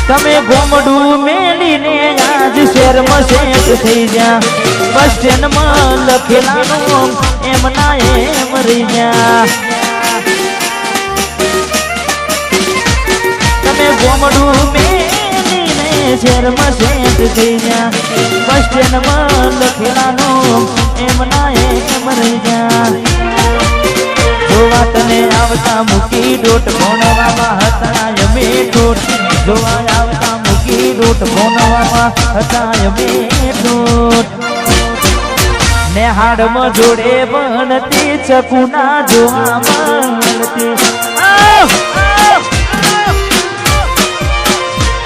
તમે ગોમડું મેલીને આજ શહેરમાં સેટ થઈ જા બસ સ્ટેન્ડમાં લખેલાનું એમ ના એમ રહી જા તમે ગોમડું મેલીને શહેરમાં સેટ થઈ જા બસ સ્ટેન્ડમાં લખેલાનું એમ ના એમ રહી જા જોવા તને આવતા મૂકી ડોટ ભણવામાં હતા અમે ડોટ જોવા આવતા મૂકી ડોટ ભણવામાં હતા અમે ડોટ ને હાડમાં જોડે બનતી ચકુના જોવા મળતી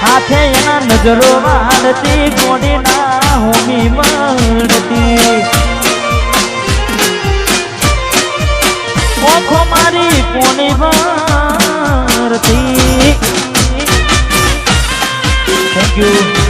હાથે એના નજરો વાળતી ગોડીના હોમી મળતી ઓખો મારી કોની ભરતી થેન્ક યુ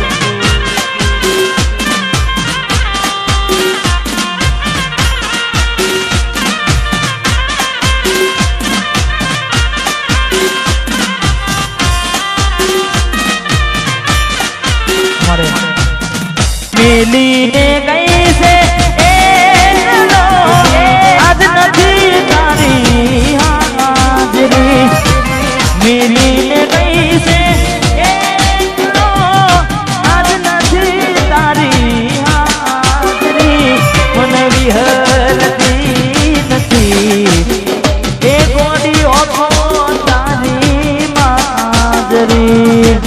મેલીને ગઈ છે આજ નથી તારી હાજરી મેલીને ગઈ છે આજ નથી તારી હાજરી મને વિહરતી નથી એ ગોડી ઓખો તારી માજરી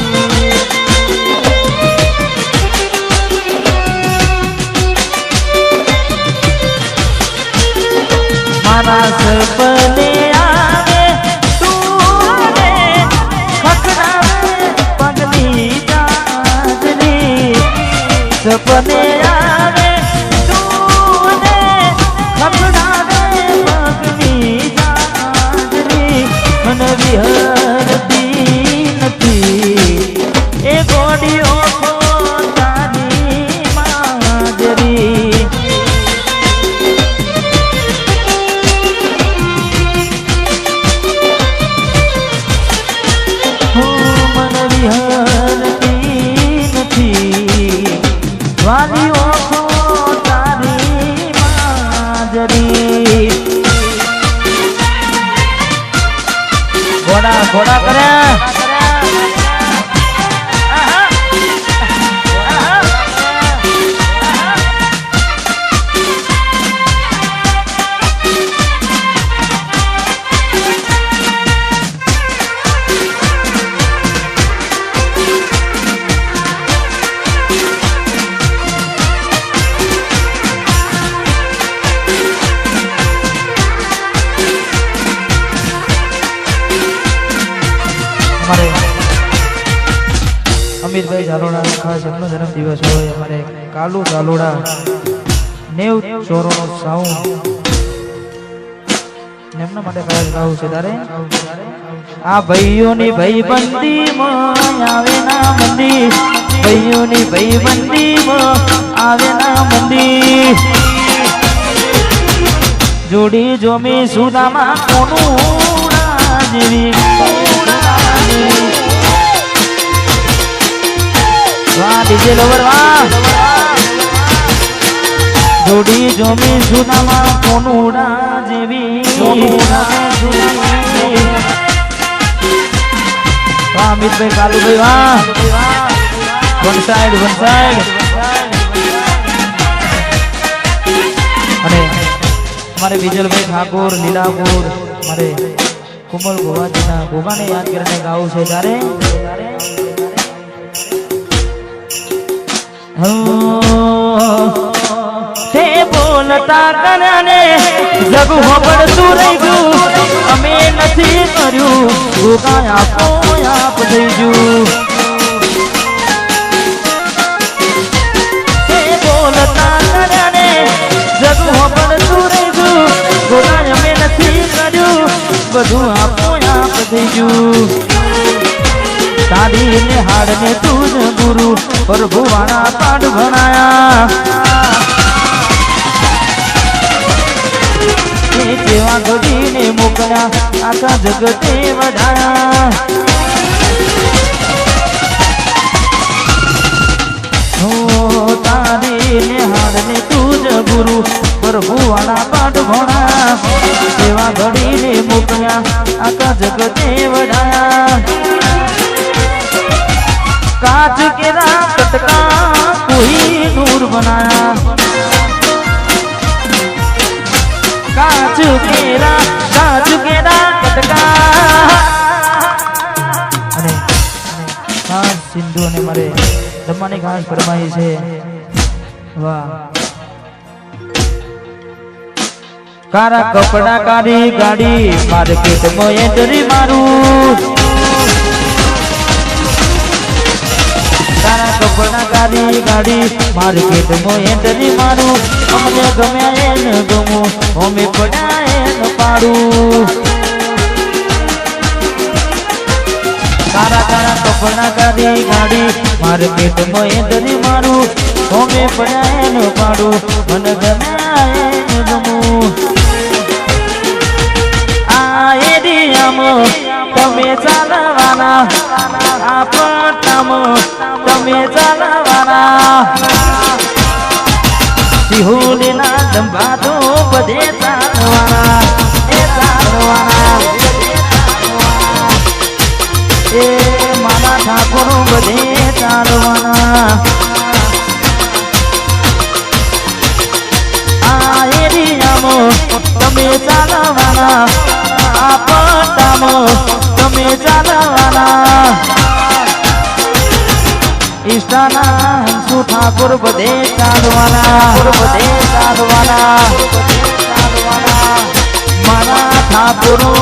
મારા સપને આવે તું રે ખખડાવે પગલી ચાંદની સપને આવે તું રે ખખડાવે પગલી ચાંદની મને વિહરતી નથી એ ગોડી ઓખો તારી માજરી વાલી ઓખો તારી માજરી ઘોડા ઘોડા કર્યા हमारे अमितभाई झालोड़ा खास एमनो जन्म दिवस होय हमारे कालू झालोड़ा 90 ચોરોનો સાઉન્ડ नेमना માટે ખાસ ગાવું છે તારે આ ભાઈઓની ભાઈબંધીમાં આવે ના મંદી ભાઈઓની ભાઈબંધીમાં આવે ના મંદી જોડી જોમી સુદામાં કોનું જેવી વાહ ડીજે લવર વાહ જોડી જોમી સુનામાં કોનુડા જેવી વાહ અમિતભાઈ કાલુભાઈ વાહ વન સાઈડ અને हमारे विजलभाई ठाकुर लीलापुर हमारे कुमल गोवाजीना गोगाने याद करने गाँव से तारे ते बोलता करने जग हो पड़तू रही गू अमे नहीं कर्यू गोगा आपो आप दई जू ते बोलता करने जग हो पड़तू रही गू गोगा अमे नहीं कर्यू बधु आपो आप दई जू तारी ने हाड़ ने तुझ गुरु प्रभु वाणा पाठ बनाया जेवा घड़ी ने मोकला आखा जगते वधाया પ્રભુ વાળા પાઠ ભોણા સેવા ઘડીને મોકલ્યા આખા જગતે વડાયા काच केरा कटका कोई नूर बनाया काच केरा कटका अरे खास सिंधु ने मारे दमानी खास फरमाई છે વાહ कारा कपड़ा कारी गाड़ी मार्केट में एंट्री मारू कारा कपड़ा कारी गाड़ी मार्केट में एंट्री मारू अमने गमे न गमो हमें पड़ाए न पारू कारा कारा कपड़ा कारी गाड़ी मार्केट में एंट्री मारू हमें पड़ाए न पारू मन गमे न गमो તમે ચાલવાના આ પટ્ટામાં તમે ચાલવાના સિહોલીના દંભા તો બધે ચાલવાના એ ચાલવાના એ મારા ઠાકોરો બધે ચાલવાના આ એરિયામાં તમે ચાલવાના તમે ચાલવાના ઈષ્ટાના હંસુ ઠાકોર બધે ચાલવાના મારા ઠાકોરો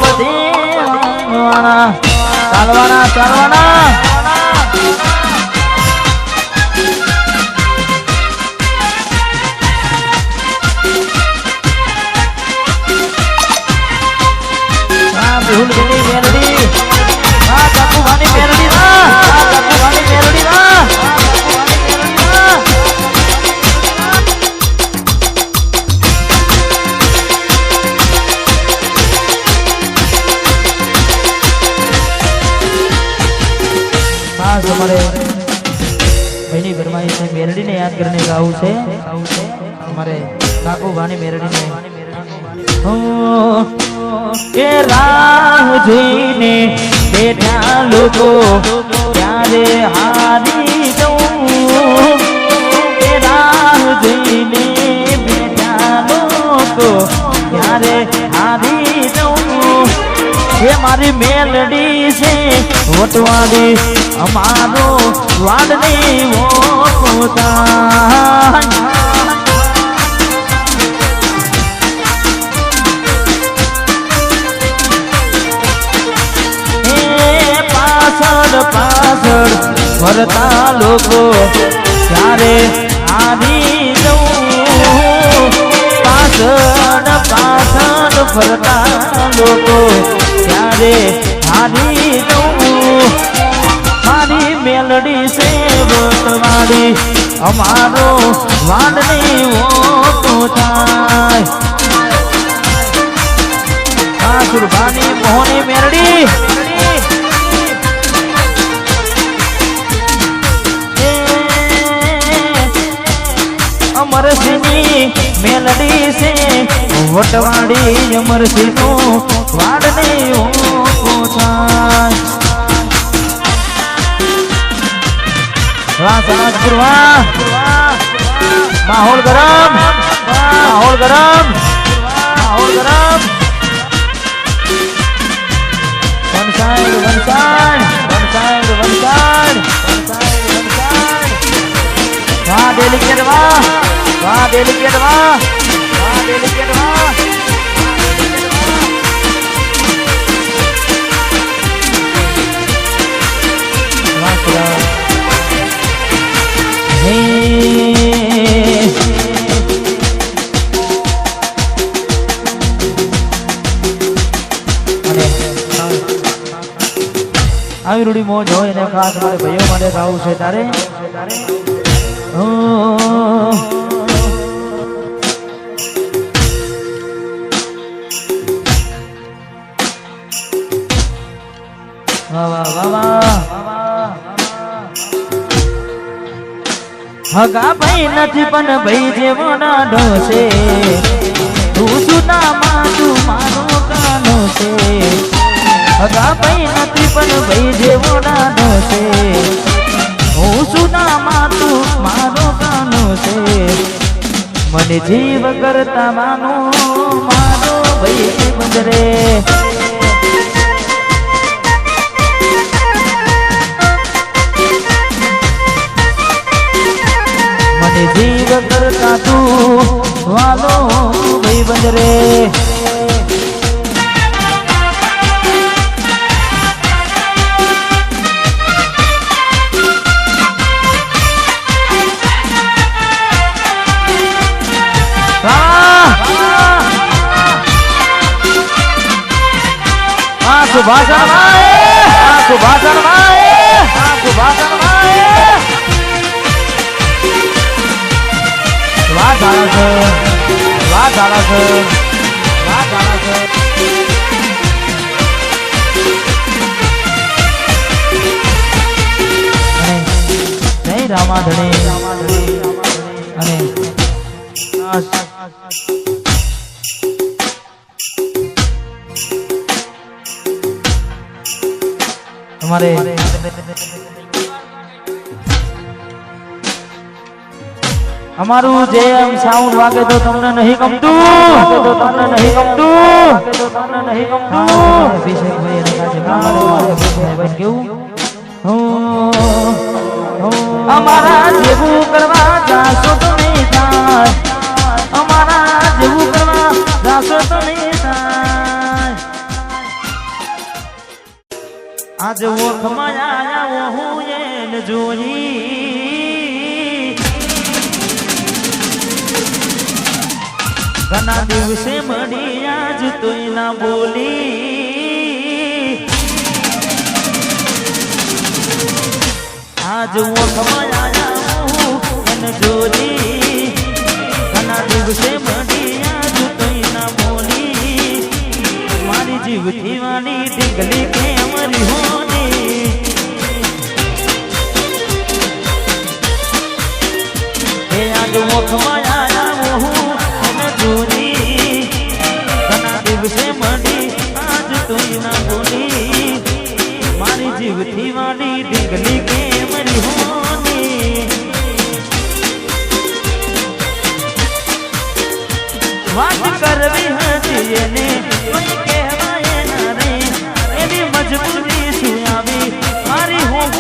બધે ચાલવાના ભૂલ ગઈ મેલડી આ કાકુ ભાની મેલડી ના ખાસ हमारे बहनी फरमाई से मेलडी ने याद करने गाऊ से हमारे काकू भानी मेलडी ने के राह जोईने बेठा लोको त्यारे हारी जाऊं के राह जोईने बेठा लोको त्यारे हारी जाऊं ये मारी मेलडी से वटवाड़ी हमारो वाडनी वो पोता પાછળ ફરતા લોકો ત્યારે આવી જવું પાછળ ફરતા લોકો ત્યારે આવી જવું મારી મેલડી છે વટવાડી અમારો વાડની ઓટો થાય સુરભાની મોહની મેલડી અમરસિંહની મેલડી છે વટવાડી અમરસિંહનું વાડની ઓકો થાય વાહ સનાજપુર વાહ માહોલ ગરમ વનસાડ વાહ ડેલિકેટ વાહ આવી રૂડી મોજ હોય ને ખાસ મારે ભાઈઓ માટે ગાવું છે તારે હગા ભાઈ નથી પણ ભાઈ જેવો નાનો છે તું સુનામાં તું મારો કાનો છે હગા ભાઈ નથી પણ ભાઈ જેવો નાનો છે હું સુનામાં તું મારો કાનો છે મને જીવ કરતા માનો મારો ભાઈ બંદરે મને જીવ કરતા તું વાલો ભાઈ બંદરે સુભાષણ સુભાષણ સુભાષણ વાત આલા છે વાત આલા છે વાત આલા છે જય રામાધણી અને તમારે અમારું જે સાઉન્ડ વાગે તો તમને નહીં ગમતું તો તમને નહીં ગમતું તો તમને નહીં ગમતું અભિષેકભાઈ એના કાજે અભિષેકભાઈ કેવું અમારા જેવું કરવા જાશો તો નહીં થાય અમારા જેવું કરવા જાશો તો નહીં થાય આજ ઓખમાં આયા હું એને જોઈ ઘણા દિવસે મળી આજ તોય ના બોલી આજ ઓખમાં આયા હું એને જોઈ ઘણા દિવસે મળી આજ તોય ના બોલી મારી જીવથી વાળી ઢીંગલી કેમ હોની હે આજ મુખમાં આયા હું એને જોઈ ઘણા દિવસે મળી આજ તું ના બોલી મારી જીવથી વાળી ઢીંગલી કેમ હોની વાત કરવી હતી એને કોઈ કહેવાય ના રે એની મજબૂરી શું આવી મારી હું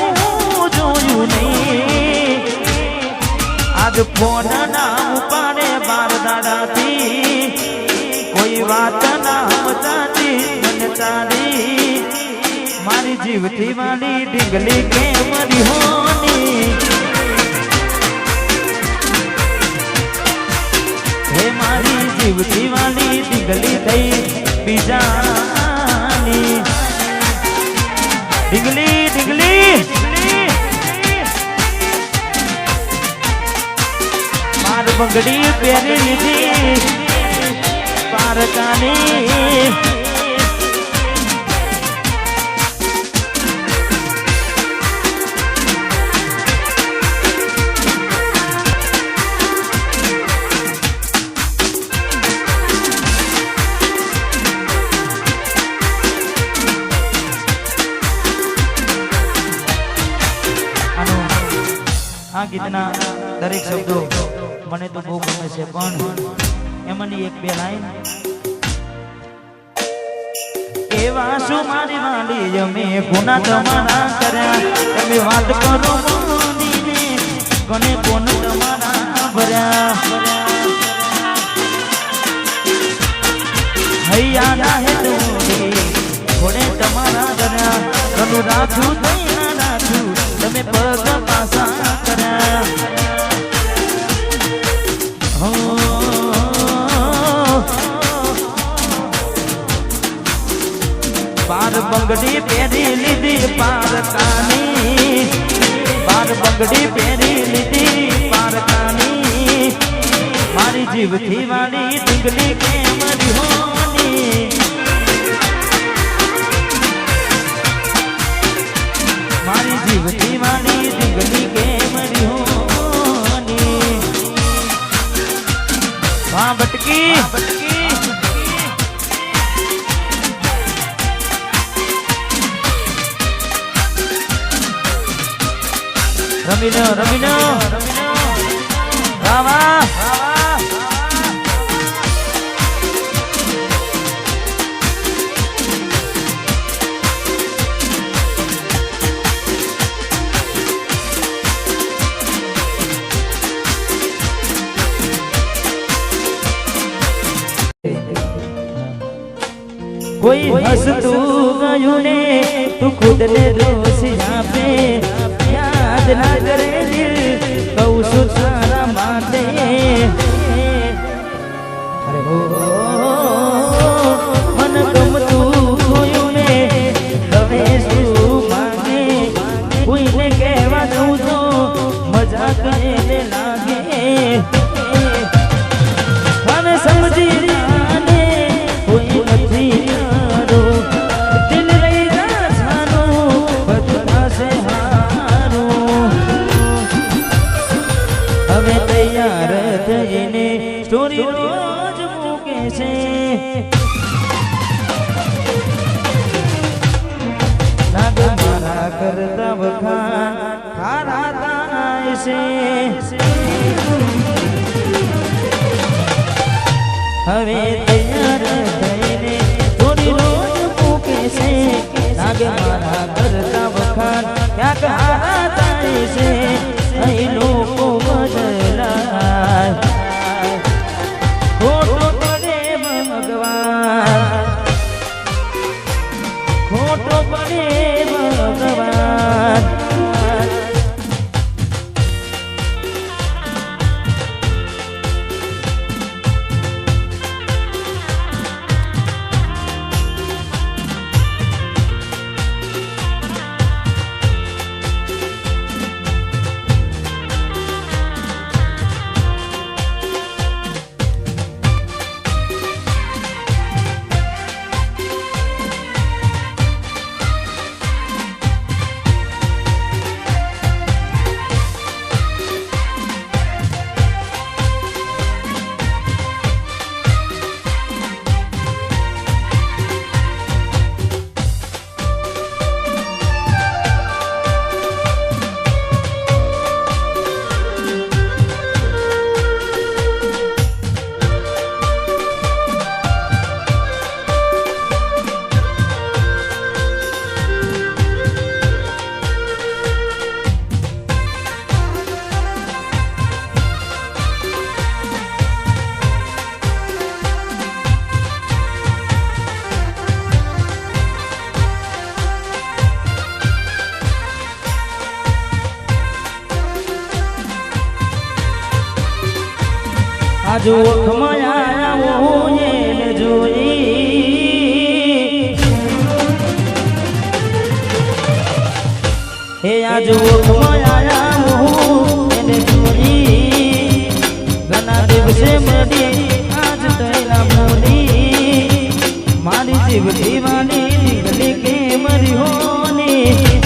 જોયું નહીં આજ ફોન ના ઉપાડે બાર દાદાથી કોઈ વાત ના સમજાતી મને તારી મારી જીવથી વાળી ઢીંગલી કેમ હોની હે મારી જીવથી વાળી ઢીંગલી થઈ બીજાની ઢીંગલી ઢીંગલી માર બંગડી પહેરી લીધી પારકાની આ ગીતના દરેક શબ્દો મને તો બહુ ગમે છે પણ એમાંની એક બે લાઈન એવા શું મારી વાલી અમે ગુના તમારા કર્યા તમે વાત કરો મોદીને કોને કોણ તમારા ભર્યા હૈયા ના હે દોડી કોને તમારા કર્યા કનું રાખું થઈ ના રાખું તમે પગ પાસા કર્યા પાર બંગડી પહેરી લીધી પારકાની પાર બંગડી પહેરી લીધી પારકાની મારી જીવથી વાળી ઢીંગલી કેમ હોની મારી જીવથી વાળી ઢીંગલી કેમ હોની રમી લો રામા कोई हंसतू गयूं ने तू खुद ने दोष पे याद ना करे दिल कहूं છું તારા માટે અરે હો મન ગમતું ગયું ને હવે શું માંગે કોઈને કહેવા દઉં તો મજાક એને લાગે મને સમજી જાને કોઈ નથી સ્ટોરી રોજ મૂકે છે નાગ મારા કરતા વખાણ તારા થાય છે હવે તૈયાર થઈને સ્ટોરી રોજ મૂકે છે નાગ મારા કરતા વખાણ ક્યાંક હારા થાય છે અહીં લોકો બદલાય ખોટો પડે ભગવાન आज ओखમાં આયા એને જોઈ હે આજ ઓખમાં આયા એને જોઈ ઘણા દિવસે મળી આજ તૈલા મોડી મારી જીવ દીવાની ગલી કે મરી હોની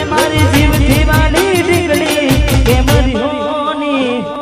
મારી જીવ દીવાની ઢીકડી કે મરી હોની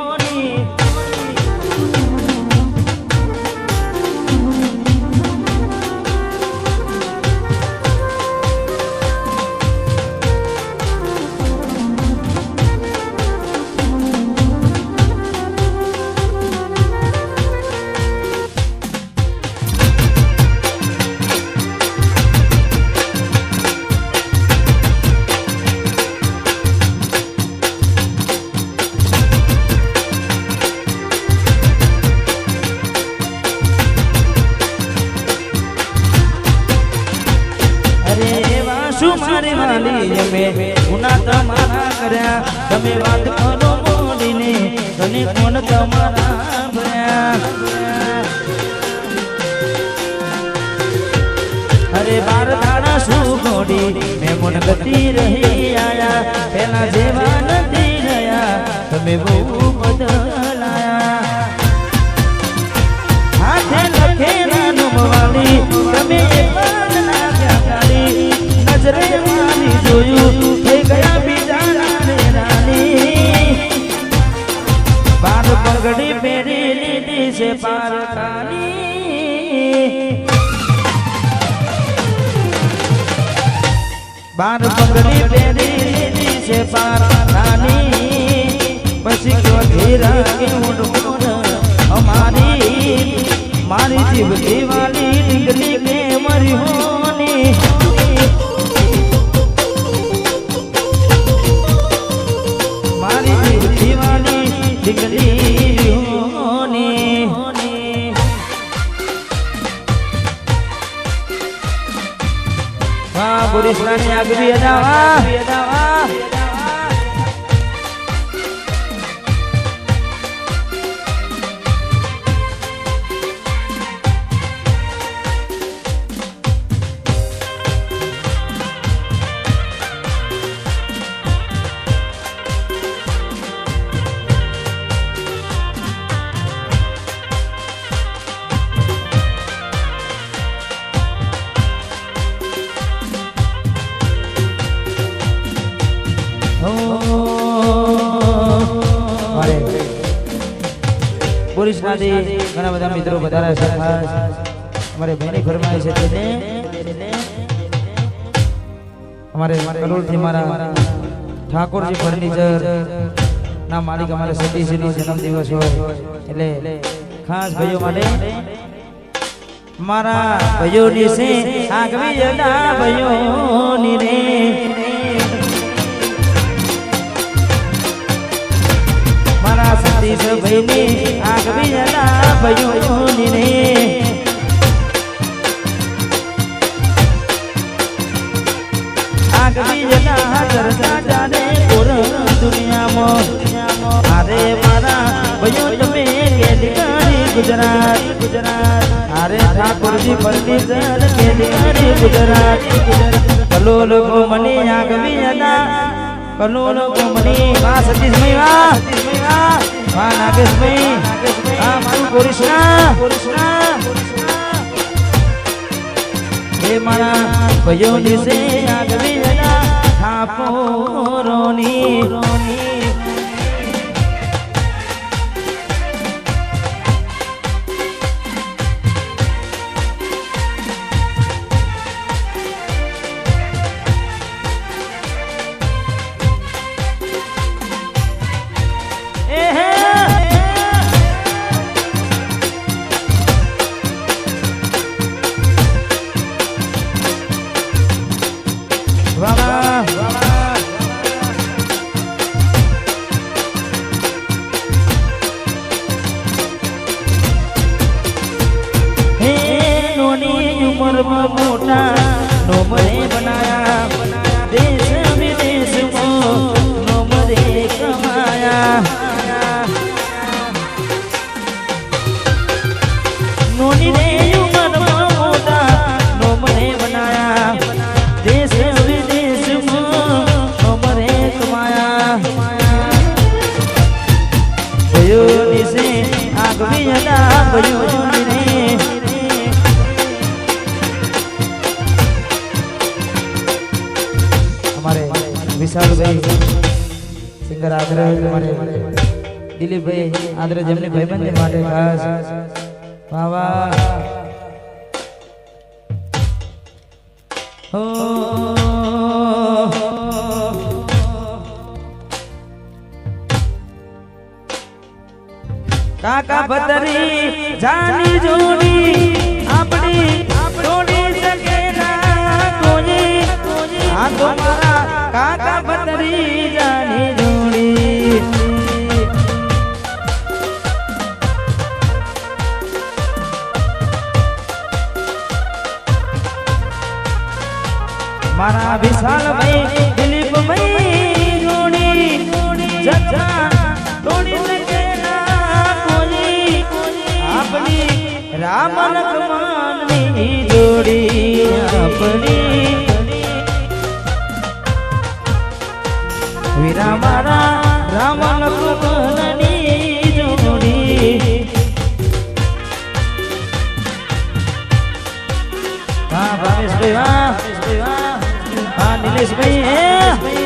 મારી વાલી અમે ગુના તમારા કર્યા તમે વાત કરો મોડીને તને કોણ તમારા ભર્યા અરે બાર દાડા શું ગોડી મેં મન ગતિ રહી આયા પેલા પેલા જેવા નથી રહ્યા તમે બહુ બદલાયા હાથે લખે નાનું વાલી તમે ના પ્યારી નજરે મારી જોયું થઈ ગયા બીજા રાની બાર પગડી પહેરી લીધી છે પારકાની બાર પગડી પહેરી લીધી છે પારકાની પછી કયો ધીરા કેવું અમારી મારી જીવતી વાલી દીકરી કે મરી હોની મારી જીવતી વાલી દીકરી હોની વાહ બોરીસરાની આગવી અદાવા બોરીસનાથી ઘણા બધા મિત્રો વધારે છે અમારે બહેની ફરમાય છે તેને અમારે કરોડથી મારા ઠાકોરજી ફર્નિચર ના માલિક અમારે સતીશનો જન્મદિવસ હોય એટલે ખાસ ભાઈઓ માટે મારા ભાઈઓની છે આગવી જતા ભાઈઓની રે મારા સતીશ ભાઈની આગવી જતા ભાઈઓની રે આગવી જતા ચર્ચા જાને દુનિયામાં અરે મારા ભાઈઓ તમે કેદિકારી ગુજરાત અરે ઠાકોરજી ફર્નિચર કેદિકારી ગુજરાત કલો લોકો મને આગવી જતા કલો લોકો મને વાહ સતીશભાઈ વાહ નાગેશભાઈ આ મારું બોરીસના હે મારા ભાઈઓ દિવસે આગવી જતા ઠાકોરોની મોટા નોમરે બનાયા દેશ વિદેશમાં નોમરે કમાયા નોની રે ઉમરમાં મોટા નોમરે બનાયા દેશ વિદેશમાં નોમરે કમાયા ભયો દિશે આગવી હતા ભયો વિશાલભાઈ સિંગર આદરા માટે દિલીપભાઈ આદરા જેમની ભાઈબંધી માટે ખાસ વાહ હો કાકા ભતરી જાની જોડી આપણી જોડી શકે ના કોઈ આ તો મારા કાકા ભતરી જાની જોડી મારા વિશાલભાઈ દિલીપભાઈ જોડી જગા તોડી શકે ના કોઈ આપણી રામ લક્ષ્મણની જોડી આપણી વીરા મારા રામ લક્ષ્મણની જોડી હા ભાવેશભાઈ હા નિલેશભાઈ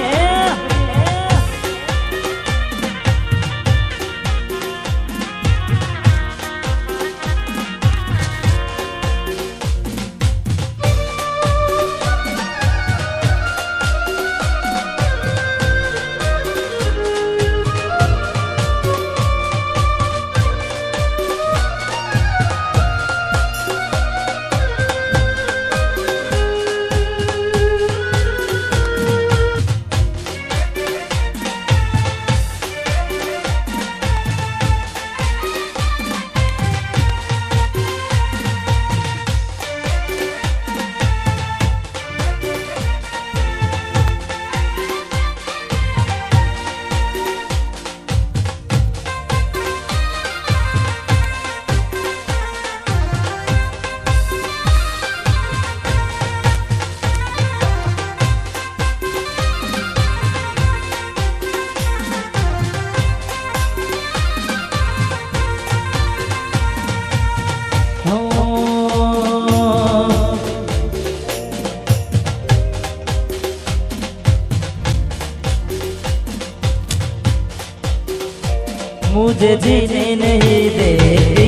मुझे जीने नहीं देती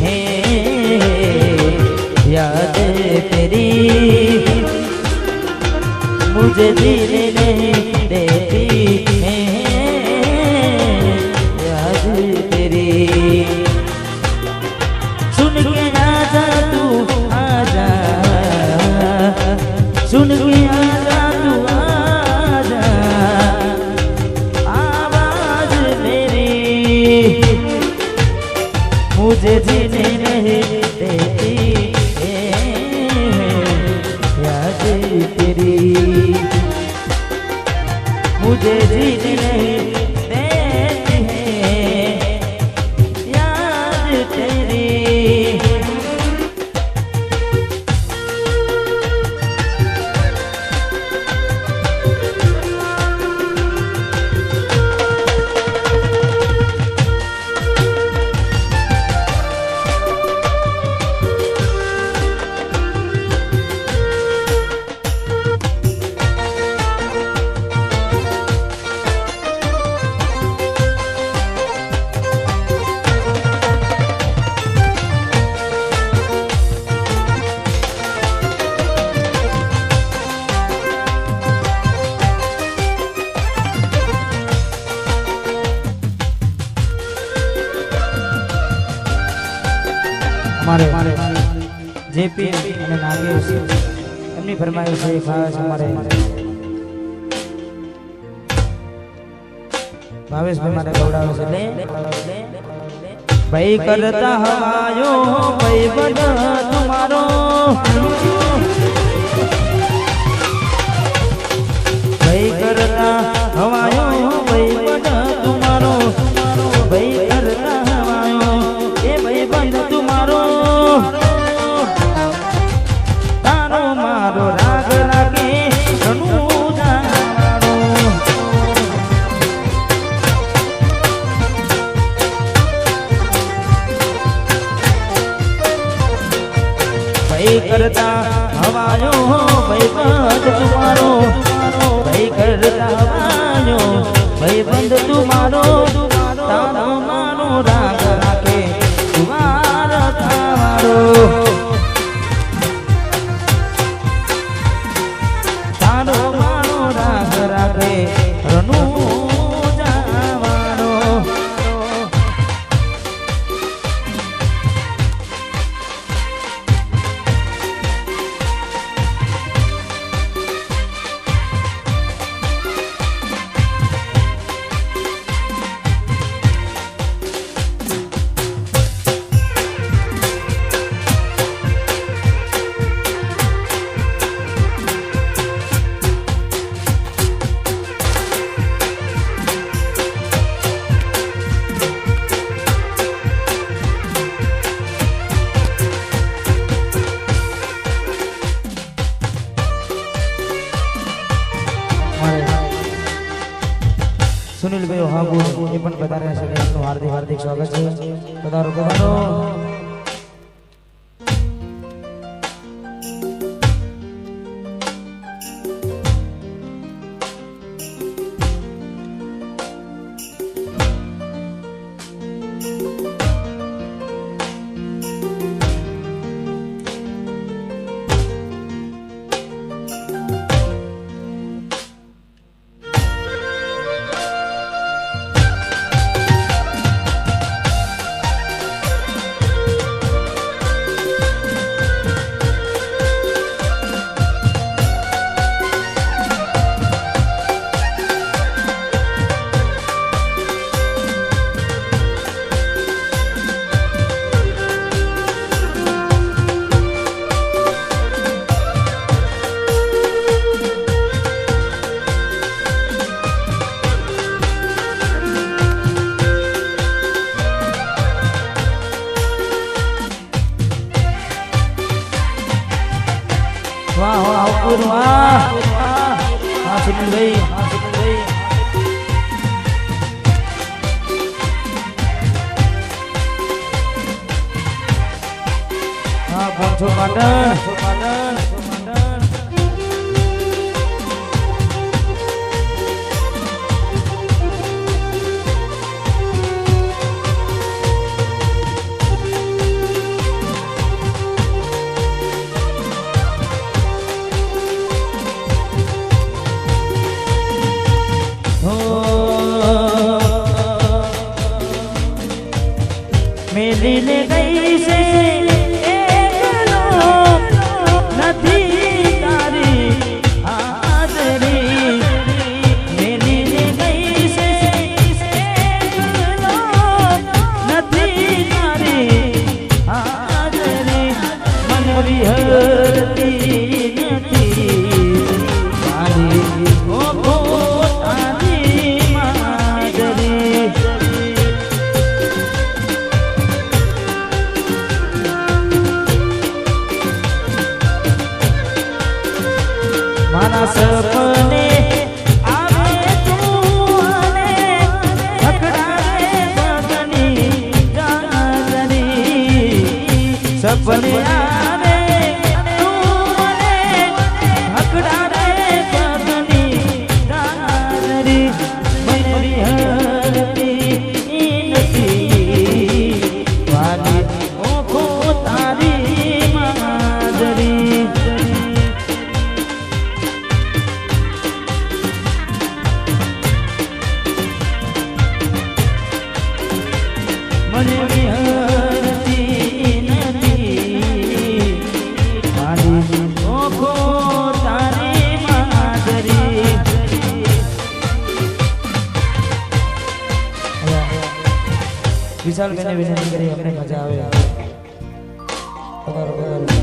है याद तेरी मुझे जीने नहीं देती है याद तेरी सुन के आजा तू आजा सुन के आजा तू मुझे जीने नहीं देती याद तेरी मुझे जीने नहीं देती याद तेरी हमारे जेपी અને નાગેશ એમની ફરમાઈશ છે ખાસ અમારે ભાવેશભાઈ મારે ગૌડાવે છે લે ભાઈ કરતા હવાયો ભાઈ બન તમારો ભાઈ કરતા હવાયો ભાઈ બન તમારો ભાઈ કરતા હવાયો એ ભાઈ બન તમારો તારો મારો રાગ રાગે ઘણું જાણો ભાઈ કરતા હવાયો ભાઈ બંધ તુમારો ભાઈ કરતા હવાયો ભાઈ બંધ તુમારો તારો મારો રાગ રાગે તુમારો તારો તારો મારો રાગ રાગે રનું જાવાનો સુનિલભાઈ હાબુ એ પણ પધાર્યા છે એમનું હાર્દિક હાર્દિક સ્વાગત છે પધારો પધારો વાહ વાહ વાહ હા સુનિલભાઈ હા 500 પાટણ मेली ले गई से एकलो नदी तारी हाजरी मेली ले गई से एकलो नदी तारी हाजरी मन विहरती નથી તારી ઓ તારી માજરી माना सपने आवे तू आने ठकराए बगनी जागरी सपने आवे तू आने ठकराए बगनी जागरी मेरी हरती નથી वाली ओखो तारी माजरी મને વિહરતી નથી મારી ઓખો તારી માજરી વિશાલ બેને વિનંતી કરી અમને મજા આવે પધારો પધારો